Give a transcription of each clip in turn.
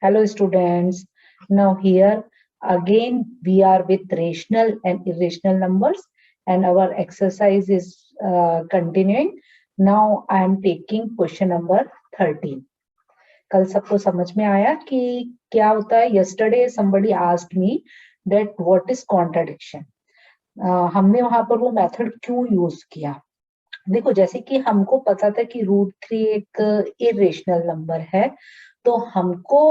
Hello students. Now here again we are with rational and irrational numbers and our exercise is continuing. Now I am taking question number 13. कल सबको समझ में आया कि क्या होता है? Yesterday somebody asked me that what is contradiction. हमने वहां पर वो मेथड क्यों यूज किया? देखो, जैसे कि हमको पता था कि √3 एक इरेशनल नंबर है, तो हमको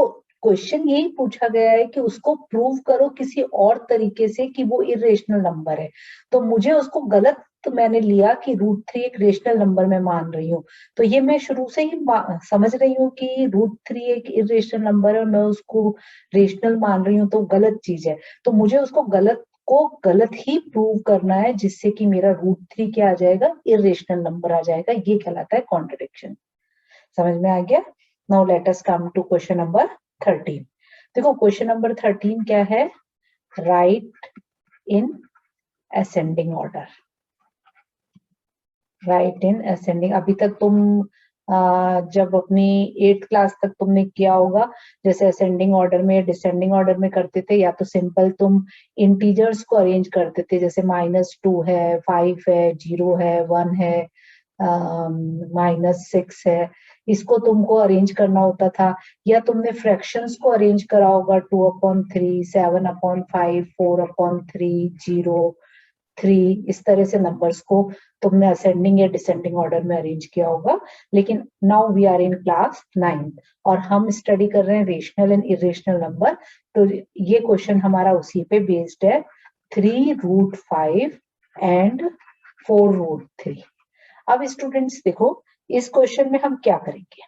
क्वेश्चन यही पूछा गया है कि उसको प्रूव करो किसी और तरीके से कि वो इरेशनल नंबर है। तो मुझे उसको गलत मैंने लिया कि √3 एक रेशनल नंबर में मान रही हूँ, तो ये मैं शुरू से ही समझ रही हूँ कि √3 एक इरेशनल नंबर है और मैं उसको रेशनल मान रही हूँ, तो गलत चीज है। तो मुझे उसको गलत ही प्रूव करना है, जिससे कि मेरा √3 क्या आ जाएगा? इरेशनल नंबर आ जाएगा। ये कहलाता है कॉन्ट्रडिक्शन। समझ में आ गया? Now let us come to question number 13। देखो, क्वेश्चन नंबर 13 क्या है? Write in ascending order. Write in ascending. अभी तक तुम जब अपनी 8th क्लास तक तुमने किया होगा, जैसे असेंडिंग ऑर्डर में डिसेंडिंग ऑर्डर में करते थे, या तो सिंपल तुम इंटीजर्स को अरेंज करते थे, जैसे -2 है, 5 है, 0 है, 1 है, -6 है, इसको तुमको अरेंज करना होता था। या तुमने फ्रैक्शंस को अरेंज करा होगा, 2/3, 7/5, 4/3, 0, 3, इस तरह से नंबर्स को तुमने असेंडिंग या डिसेंडिंग ऑर्डर में अरेंज किया होगा। लेकिन now we are in class 9th और हम स्टडी कर रहे हैं रेशनल एंड इरेशनल नंबर। तो ये क्वेश्चन हमारा उसी पे बेस्ड है, 3√5 एंड 4√3। अब स्टूडेंट्स देखो, इस क्वेश्चन में हम क्या करेंगे?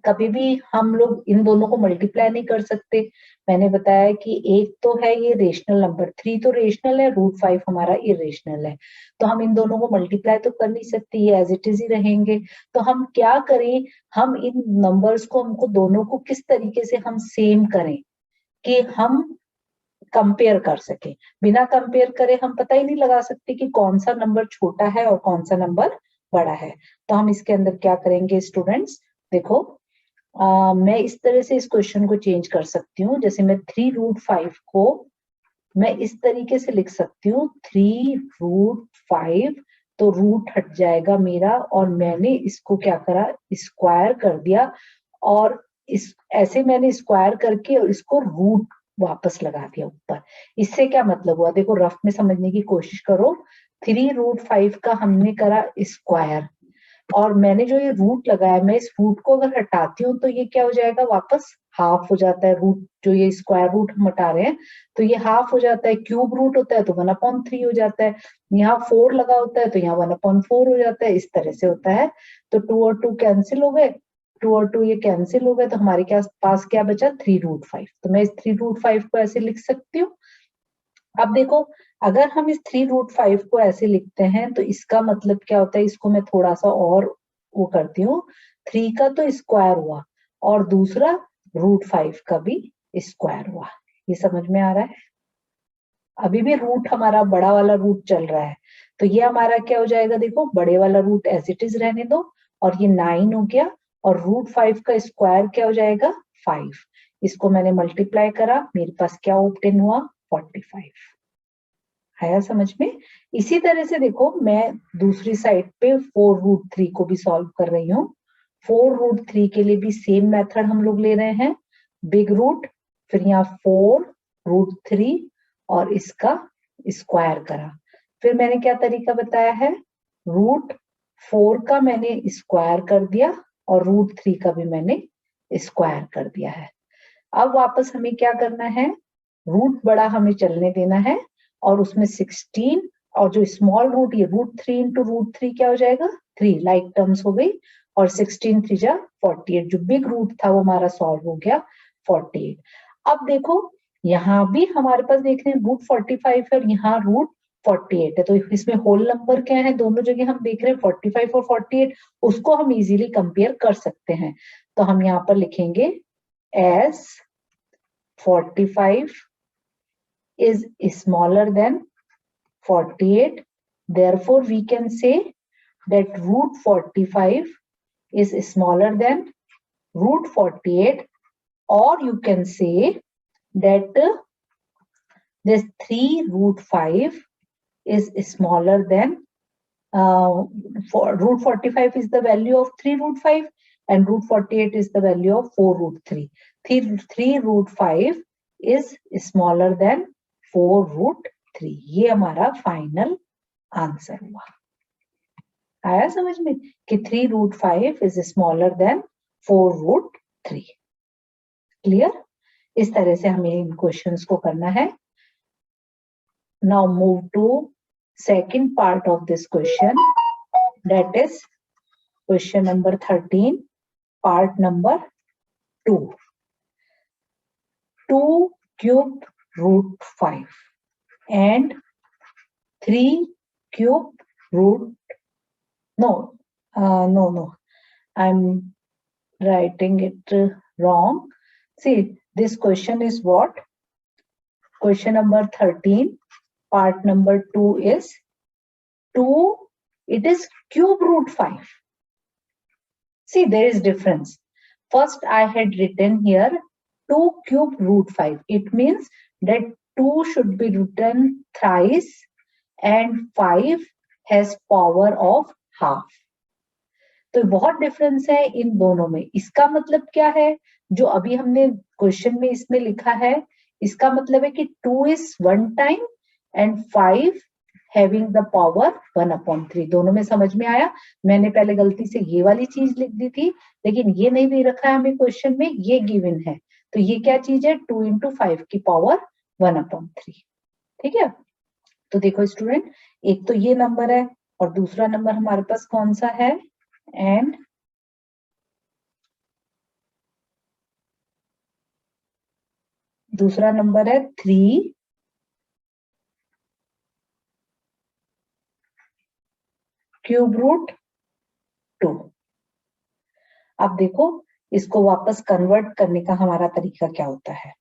कभी भी हम लोग इन दोनों को मल्टीप्लाई नहीं कर सकते। मैंने बताया कि एक तो है ये रेशनल नंबर, 3 तो रेशनल है, √5 हमारा इरेशनल है, तो हम इन दोनों को मल्टीप्लाई तो कर नहीं सकते, ये एज इट इज ही रहेंगे। तो हम क्या करें? हम इन नंबर्स को, हमको दोनों को किस तरीके से हम सेम करें कि हम कंपेयर कर सके। बिना कंपेयर करे हम पता ही नहीं लगा सकते कि कौन सा नंबर छोटा है और कौन सा नंबर बड़ा है। तो हम इसके अंदर क्या करेंगे स्टूडेंट्स? देखो, मैं इस तरह से इस क्वेश्चन को चेंज कर सकती हूँ। जैसे मैं 3√5 को मैं इस तरीके से लिख सकती हूँ, 3√5, तो रूट हट जाएगा मेरा, और मैंने इसको क्या करा? स्क्वायर कर दिया, और इस ऐसे मैंने स्क्वायर करके और इसको रूट वापस लगा दिया ऊपर। इससे क्या मतलब हुआ? देखो, रफ में समझने की कोशिश करो। 3√5 का हमने करा स्क्वायर, और मैंने जो ये रूट लगाया, मैं इस रूट को अगर हटाती हूँ तो ये क्या हो जाएगा? वापस हाफ हो जाता है। रूट जो ये स्क्वायर रूट हम हटा रहे हैं, तो ये हाफ हो जाता है। क्यूब रूट होता है तो 1/3 हो जाता है। यहाँ 4 लगा होता है तो यहाँ 1/4 हो जाता है। इस तरह से होता है। तो 2 और 2 कैंसिल हो गए, 2 और 2 ये कैंसिल हो गए, तो हमारे पास क्या बचा? 3√5। तो मैं इस 3√5 को ऐसे लिख सकती हूँ। अब देखो, अगर हम इस 3√5 को ऐसे लिखते हैं तो इसका मतलब क्या होता है? इसको मैं थोड़ा सा और वो करती हूँ। 3 का तो स्क्वायर हुआ, और दूसरा √5 का भी स्क्वायर हुआ। ये समझ में आ रहा है? अभी भी रूट हमारा बड़ा वाला रूट चल रहा है, तो ये हमारा क्या हो जाएगा? देखो, बड़े वाला रूट एज इट इज रहने दो, और ये 9 हो गया, और √5 का स्क्वायर क्या हो जाएगा? 5। इसको मैंने मल्टीप्लाई करा, मेरे पास क्या ऑब्टेन हुआ? 45। आया समझ में? इसी तरह से देखो, मैं दूसरी साइड पे 4√3 को भी सॉल्व कर रही हूँ। 4√3 के लिए भी सेम मेथड हम लोग ले रहे हैं, बिग रूट, फिर यहाँ 4√3 और इसका स्क्वायर करा। फिर मैंने क्या तरीका बताया है? √4 का मैंने स्क्वायर कर दिया, और √3 का भी मैंने स्क्वायर कर दिया है। अब वापस हमें क्या करना है? रूट बड़ा हमें चलने देना है, और उसमें 16, और जो स्मॉल रूट, ये √3 इंटू √3 क्या हो जाएगा? 3 लाइक टर्म्स हो गई, और 16 3 जा 48। जो बिग रूट था वो हमारा सॉल्व हो गया 48। अब देखो, यहाँ भी हमारे पास देख रहे हैं √45 है और यहाँ √48 है, तो इसमें होल नंबर क्या है? दोनों जगह हम देख रहे हैं 45 और 48, उसको हम इजीली कंपेयर कर सकते हैं। तो हम यहाँ पर लिखेंगे as 45 is smaller than 48, therefore we can say that √45 is smaller than √48, or you can say that this 3 root 5 is smaller than root 45 is the value of 3 root 5 and root 48 is the value of 4 root 3. 3 root 5 is smaller than 4 root 3. ये हमारा final answer हुआ. आया समझ में कि 3 root 5 is smaller than 4 root 3. Clear? इस तरह से हमें इन क्वेश्चंस को करना है. Now move to second part of this question, that is question number 13, part number 2. 2 cube root 5 and 3 cube root no, I'm writing it wrong. See, this question is what? Question number 13, part number 2 is 2, it is cube root 5. See, there is difference. First, I had written here 2 cube root 5. It means that 2 should be written thrice and 5 has power of half. तो बहुत difference है इन दोनों में. इसका मतलब क्या है? जो अभी हमने क्वेश्चन में इसमें लिखा है, इसका मतलब है कि 2 is 1 time and 5 having the power 1/3. दोनों में समझ में आया? मैंने पहले गलती से ये वाली चीज लिख दी थी, लेकिन ये नहीं दे रखा है हमें क्वेश्चन में, ये गिवन है. तो ये क्या चीज है? 2 into 5 की पावर 1/3. ठीक है? तो देखो स्टूडेंट, एक तो ये नंबर है और दूसरा नंबर हमारे पास कौन सा है? एंड दूसरा नंबर है 3 क्यूब रूट 2. अब देखो इसको वापस कन्वर्ट करने का हमारा तरीका क्या होता है.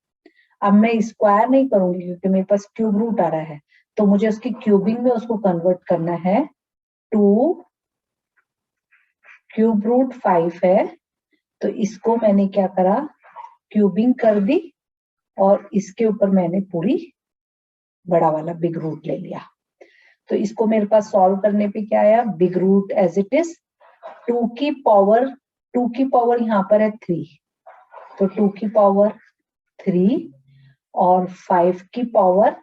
अब मैं स्क्वायर नहीं करूंगी क्योंकि मेरे पास क्यूब रूट आ रहा है, तो मुझे उसकी क्यूबिंग में उसको कन्वर्ट करना है. 2 क्यूब रूट 5 है, तो इसको मैंने क्या करा? क्यूबिंग कर दी और इसके ऊपर मैंने पूरी बड़ा वाला बिग रूट ले लिया. तो इसको मेरे पास सॉल्व करने पे क्या आया? Big root as it is 2 की पावर यहाँ पर है 3, तो 2 की पावर 3 और 5 की पावर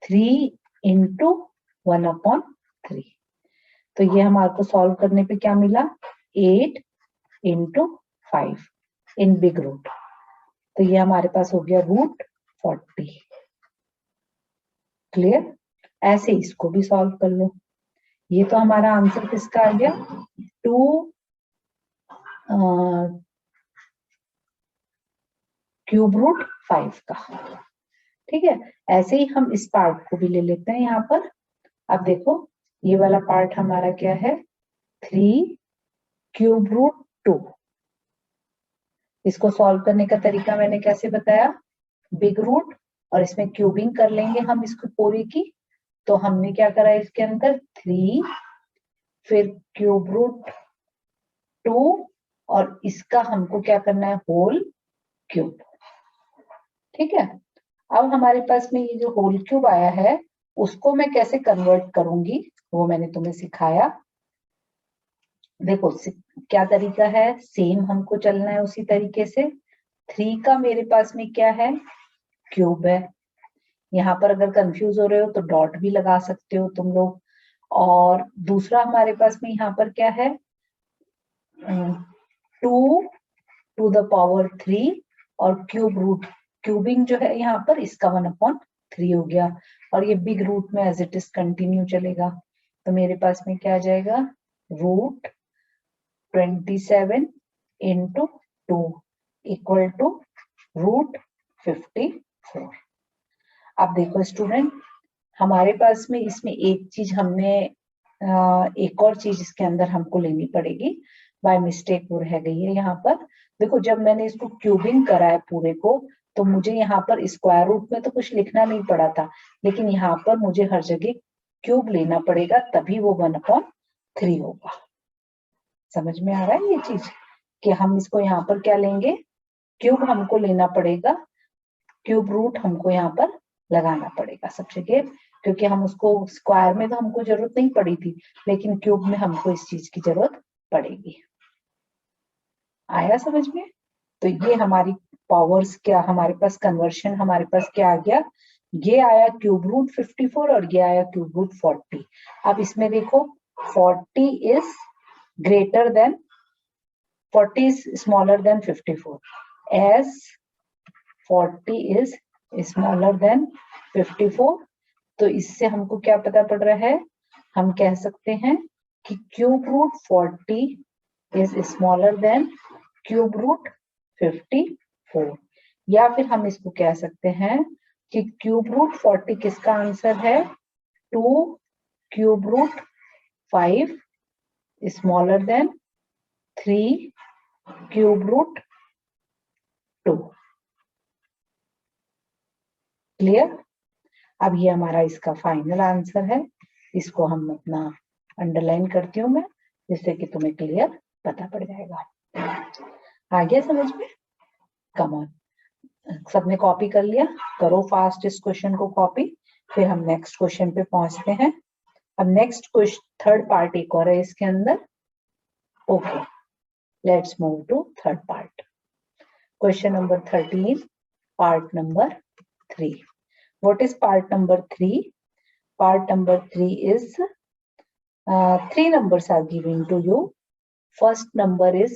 3 into 1/3. तो ये हमारे को सॉल्व करने पे क्या मिला? 8 into 5 इन बिग रूट. तो ये हमारे पास हो गया रूट 40. क्लियर? ऐसे इसको भी सॉल्व कर लो. ये तो हमारा आंसर किसका आ गया? 2 क्यूब रूट 5 का. ठीक है? ऐसे ही हम इस पार्ट को भी ले लेते हैं यहाँ पर. अब देखो ये वाला पार्ट हमारा क्या है? 3 क्यूब रूट 2. इसको सॉल्व करने का तरीका मैंने कैसे बताया? बिग रूट और इसमें क्यूबिंग कर लेंगे हम इसको पूरी की. तो हमने क्या करा इसके अंदर? 3 फिर क्यूब रूट 2 और इसका हमको क्या करना है? Whole cube. ठीक है? अब हमारे पास में ये जो होल क्यूब आया है उसको मैं कैसे कन्वर्ट करूंगी वो मैंने तुम्हें सिखाया. देखो क्या तरीका है, सेम हमको चलना है उसी तरीके से. 3 का मेरे पास में क्या है? क्यूब है. यहाँ पर अगर कंफ्यूज हो रहे हो तो डॉट भी लगा सकते हो तुम लोग. और दूसरा हमारे पास में यहाँ पर क्या है? 2 to the power 3 और क्यूब रूट, क्यूबिंग जो है यहाँ पर इसका 1/3 हो गया. और ये बिग रूट में एज इट इज कंटिन्यू चलेगा. तो मेरे पास में क्या आ जाएगा? Root 27 into 2 equal to root 54. अब देखो स्टूडेंट, हमारे पास में इसमें एक चीज हमने एक और चीज इसके अंदर हमको लेनी पड़ेगी. बाय मिस्टेक वो रह गई है यहाँ पर. देखो जब मैंने इसको क्यूबिंग करा है पूरे को, तो मुझे यहाँ पर स्क्वायर रूट में तो कुछ लिखना नहीं पड़ा था, लेकिन यहाँ पर मुझे हर जगह क्यूब लेना पड़ेगा, तभी वो 1/3 होगा. समझ में आ रहा है ये चीज कि हम इसको यहाँ पर क्या लेंगे? क्यूब हमको लेना पड़ेगा, क्यूब रूट हमको यहाँ पर लगाना पड़ेगा सब जगह, क्योंकि हम उसको स्क्वायर में तो हमको जरूरत नहीं पड़ी थी, लेकिन क्यूब में हमको इस चीज की जरूरत पड़ेगी। आया समझ में? तो ये हमारी पावर्स, क्या हमारे पास कन्वर्शन, हमारे पास क्या आ गया, ये आया क्यूब रूट 54 और ये आया क्यूब रूट 40। अब इसमें देखो 40 is greater than 40 is smaller than 54, as 40 is smaller than 54। तो इससे हमको क्या पता पड़ रहा है, हम कह सकते हैं कि cube root 40 is smaller than cube root 54, या फिर हम इसको कह सकते हैं कि क्यूब रूट 40 किसका आंसर है, 2 cube root 5 smaller than 3 cube root 2। Clear? अब ये हमारा इसका फाइनल आंसर है, इसको हम अपना अंडरलाइन करती हूँ मैं, जिससे कि तुम्हें क्लियर पता पड़ जाएगा। आ गया समझ में? कम ऑन, सबने कॉपी कर लिया? करो फास्ट इस क्वेश्चन को कॉपी, फिर हम नेक्स्ट क्वेश्चन पे पहुंचते हैं। अब नेक्स्ट क्वेश्चन, थर्ड पार्ट एक और है इसके अंदर। Okay, let's move to third part. Question number 13, part number 3। What is part number 3? Part number 3 is 3 numbers are given to you. First number is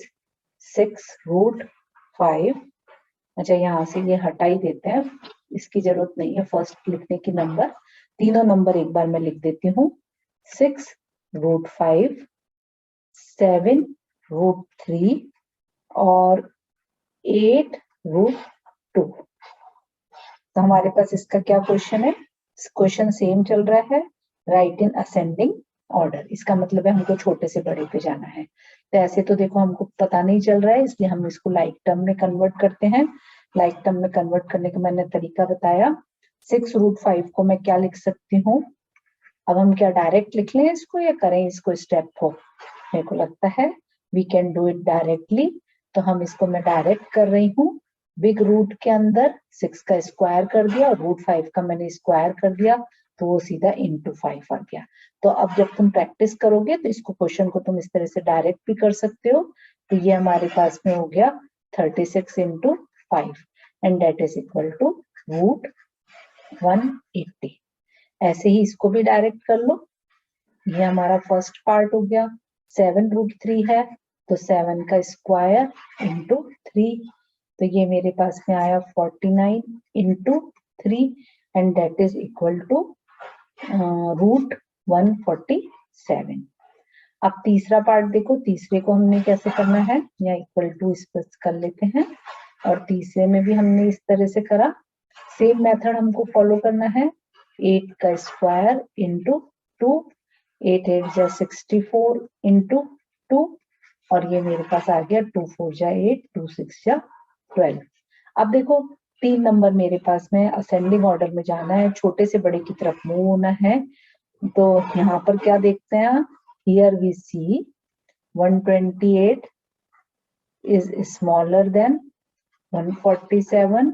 6 root 5। अच्छा, यहाँ से ये हटा ही देते हैं, इसकी जरूरत नहीं है फर्स्ट लिखने की नंबर। तीनों नंबर एक बार मैं लिख देती हूँ। 6 root 5, 7 root 3 और 8 root 2। तो हमारे पास इसका क्या क्वेश्चन है, क्वेश्चन सेम चल रहा है, राइट इन असेंडिंग ऑर्डर। इसका मतलब है हमको छोटे से बड़े पे जाना है। तो ऐसे तो देखो हमको पता नहीं चल रहा है, इसलिए हम इसको लाइक टर्म में कन्वर्ट करते हैं। लाइक टर्म में कन्वर्ट करने का मैंने तरीका बताया। 6 रूट 5 को मैं क्या लिख सकती हूँ, अब हम क्या डायरेक्ट लिख लें इसको या करें इसको स्टेप हो? मेरे को लगता है we can do it directly, तो हम इसको मैं डायरेक्ट कर रही हूँ। बिग रूट के अंदर 6 का स्क्वायर कर दिया और रूट 5 का मैंने स्क्वायर कर दिया, तो वो सीधा इंटू 5 आ गया। तो अब जब तुम प्रैक्टिस करोगे तो इसको क्वेश्चन को तुम इस तरह से डायरेक्ट भी कर सकते हो। तो ये हमारे पास में हो गया 36 into 5 and that is equal to root 180। ऐसे ही इसको भी डायरेक्ट कर लो। ये हमारा फर्स्ट पार्ट हो गया। 7 रूट 3 है तो 7 का स्क्वायर इंटू 3, तो ये मेरे पास में आया 49 into 3 and that is equal to root 147। अब तीसरा पार्ट देखो, तीसरे को हमने कैसे करना है, या इक्वल टू इस पर कर लेते हैं, और तीसरे में भी हमने इस तरह से करा। सेम मेथड हमको फॉलो करना है। 8 का स्क्वायर इंटू 2, 8 8 जा 64 इंटू 2, और ये मेरे पास आ गया 2 4 जा 8, 2 6 जा 12। अब देखो 3 नंबर मेरे पास में असेंडिंग ऑर्डर में जाना है, छोटे से बड़े की तरफ मूव होना है। तो यहाँ पर क्या देखते हैं, here we see 128 is smaller than 147,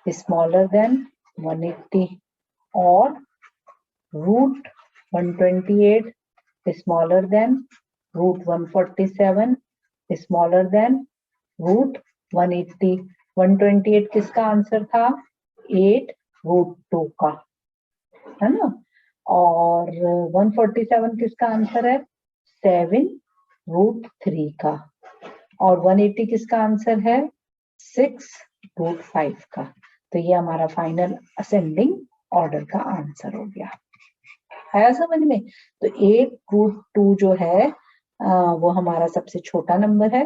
smaller than 180, और root 128 smaller than root 147, smaller than root 180। 128 किसका आंसर था, 8 रूट 2 का, है ना। और 147 किसका आंसर है, 7 रूट 3 का। और 180 किसका आंसर है, 6 रूट 5 का। तो ये हमारा फाइनल असेंडिंग ऑर्डर का आंसर हो गया। आया समझ में? तो 8 रूट 2 जो है वो हमारा सबसे छोटा नंबर है।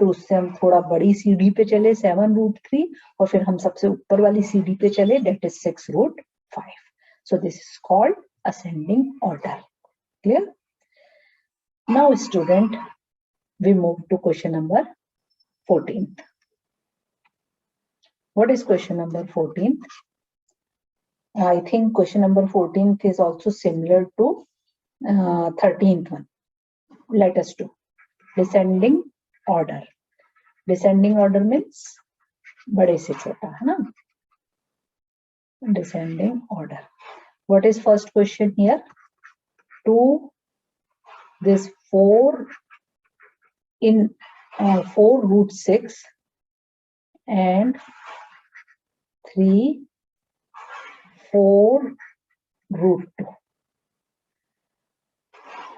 फिर उससे हम थोड़ा बड़ी सीढ़ी पे चले 7 रूट 3, और फिर हम सबसे ऊपर वाली सीढ़ी पे चले, that is 6 root 5। So this is called ascending order. Clear? Now student, we move to question number 14th. What is question number 14th? I think question number 14th is also similar to 13th one. Let us do descending order. Descending order means बड़े से छोटा, है ना, descending order. What is first question here? To this 4 in 4 root 6 and 3 4 root 2.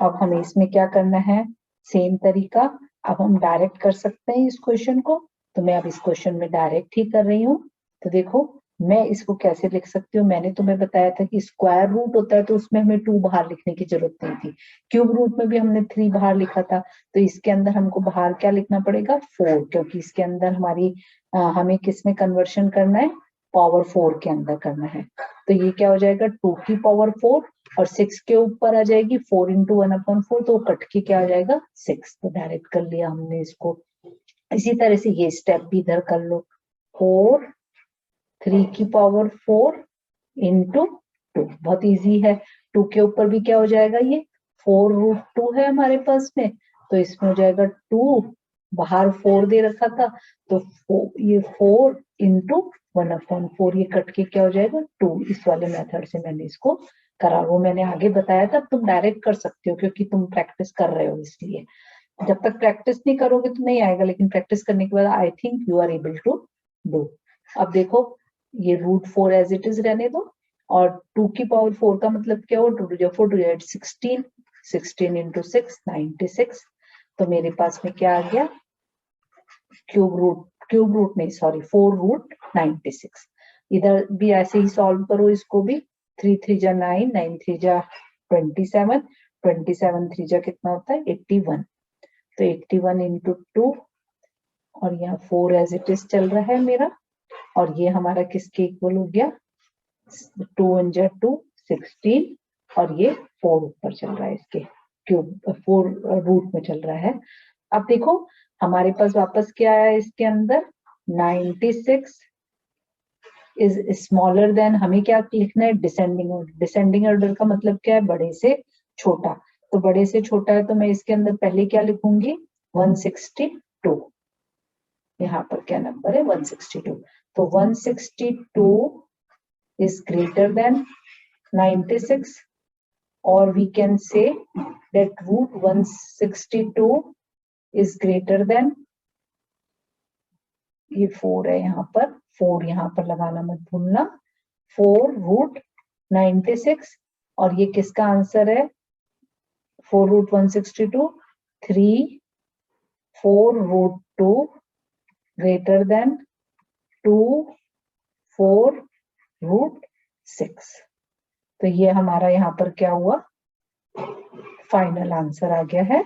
अब हमें इसमें क्या करना है? सेम तरीका. अब हम डायरेक्ट कर सकते हैं इस क्वेश्चन को, तो मैं अब इस क्वेश्चन में डायरेक्ट ही कर रही हूँ. तो देखो मैं इसको कैसे लिख सकती हूँ. मैंने तुम्हें बताया था कि स्क्वायर रूट होता है तो उसमें हमें 2 बाहर लिखने की जरूरत नहीं थी. क्यूब रूट में भी हमने 3 बाहर लिखा था, तो इसके अंदर हमको बाहर क्या लिखना पड़ेगा? 4, क्योंकि इसके अंदर हमें किस में कन्वर्शन करना है? पावर 4 के अंदर करना है. तो ये क्या हो जाएगा? 2 की पावर 4 और 6 के ऊपर आ जाएगी 4 इंटू 1/4, तो कट के क्या हो जाएगा? 6. तो डायरेक्ट कर लिया हमने इसको. इसी तरह से ये स्टेप भी इधर कर लो. 4 3 की पावर 4 इंटू 2. बहुत इजी है. 2 के ऊपर भी क्या हो जाएगा? ये 4 रूट 2 है हमारे पास में, तो इसमें हो जाएगा 2, बाहर 4 दे रखा था, तो ये 4 इंटू 1/4, ये कट के क्या हो जाएगा? 2. इस वाले मेथड से मैंने इसको करा. वो मैंने आगे बताया था, तुम डायरेक्ट कर सकते हो क्योंकि तुम प्रैक्टिस कर रहे हो, इसलिए. जब तक प्रैक्टिस नहीं करोगे तो नहीं आएगा, लेकिन प्रैक्टिस करने के बाद I think you are able to do. अब देखो ये रूट 4 एज इट इज रहने दो, और 2 की पावर 4 का मतलब क्या हुआ? 2 टू 4 2 8 16, 16 इंटू 6 96. तो मेरे पास में क्या आ गया? क्यूब रूट नहीं, सॉरी, 4 रूट 96. इधर भी ऐसे ही सॉल्व करो इसको भी. 3 3 जा 9, 9 3 जा 27, 27 3 जा कितना होता है? 81. तो 81 इंटू 2, और यहाँ 4 एज इट इज चल रहा है मेरा, और ये हमारा किसके इक्वल हो गया? 2 1 जा 2 16, और ये 4 ऊपर चल रहा है, इसके क्यूब 4 रूट में चल रहा है. अब देखो हमारे पास वापस क्या आया इसके अंदर? 96 इज स्मॉलर देन. हमें क्या लिखना है? Descending order. डिसेंडिंग ऑर्डर का मतलब क्या है? बड़े से छोटा. तो बड़े से छोटा है तो मैं इसके अंदर पहले क्या लिखूंगी? 162. यहाँ पर क्या नंबर है? 162. तो 162 is greater than 96, or we can say that root 162 is greater than, ये 4 है यहाँ पर, 4 यहाँ पर लगाना मत भूलना, 4 रूट 96. और ये किसका आंसर है? 4 root 162. 3 4 root 2 greater than 2 4 root 6. तो ये हमारा यहाँ पर क्या हुआ? फाइनल आंसर आ गया है.